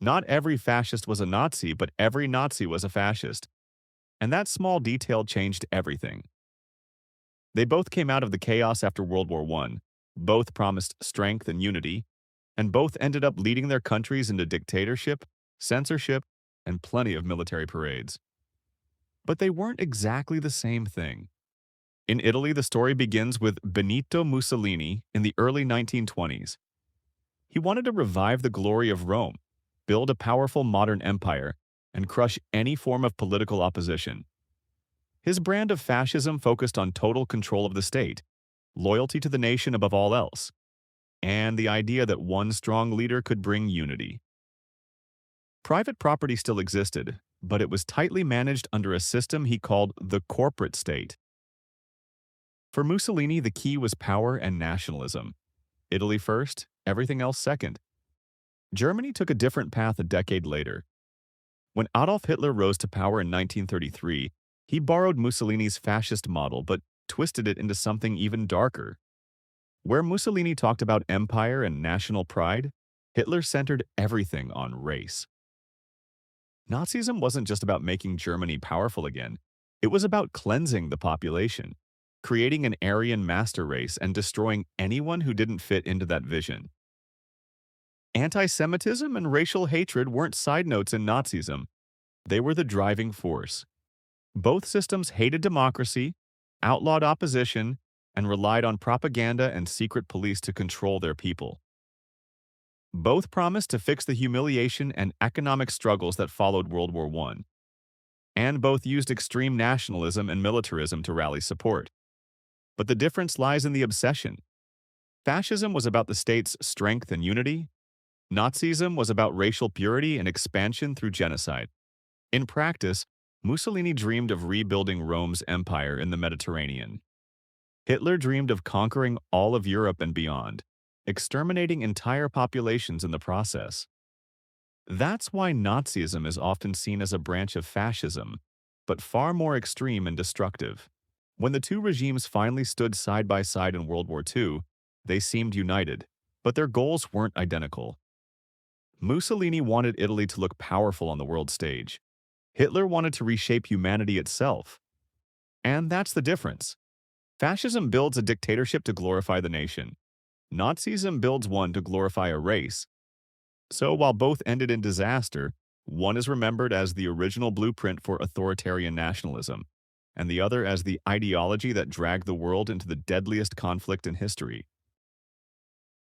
Not every fascist was a Nazi, but every Nazi was a fascist. And that small detail changed everything. They both came out of the chaos after World War I, both promised strength and unity, and both ended up leading their countries into dictatorship, censorship, and plenty of military parades. But they weren't exactly the same thing. In Italy, the story begins with Benito Mussolini in the early 1920s. He wanted to revive the glory of Rome, build a powerful modern empire, and crush any form of political opposition. His brand of fascism focused on total control of the state, loyalty to the nation above all else, and the idea that one strong leader could bring unity. Private property still existed, but it was tightly managed under a system he called the corporate state. For Mussolini, the key was power and nationalism. Italy first, everything else second. Germany took a different path a decade later. When Adolf Hitler rose to power in 1933, he borrowed Mussolini's fascist model but twisted it into something even darker. Where Mussolini talked about empire and national pride, Hitler centered everything on race. Nazism wasn't just about making Germany powerful again. It was about cleansing the population, creating an Aryan master race and destroying anyone who didn't fit into that vision. Anti-Semitism and racial hatred weren't side notes in Nazism. They were the driving force. Both systems hated democracy, outlawed opposition, and relied on propaganda and secret police to control their people. Both promised to fix the humiliation and economic struggles that followed World War I. And both used extreme nationalism and militarism to rally support. But the difference lies in the obsession. Fascism was about the state's strength and unity. Nazism was about racial purity and expansion through genocide. In practice, Mussolini dreamed of rebuilding Rome's empire in the Mediterranean. Hitler dreamed of conquering all of Europe and beyond, exterminating entire populations in the process. That's why Nazism is often seen as a branch of fascism, but far more extreme and destructive. When the two regimes finally stood side by side in World War II, they seemed united, but their goals weren't identical. Mussolini wanted Italy to look powerful on the world stage. Hitler wanted to reshape humanity itself. And that's the difference. Fascism builds a dictatorship to glorify the nation. Nazism builds one to glorify a race. So while both ended in disaster, one is remembered as the original blueprint for authoritarian nationalism, and the other as the ideology that dragged the world into the deadliest conflict in history.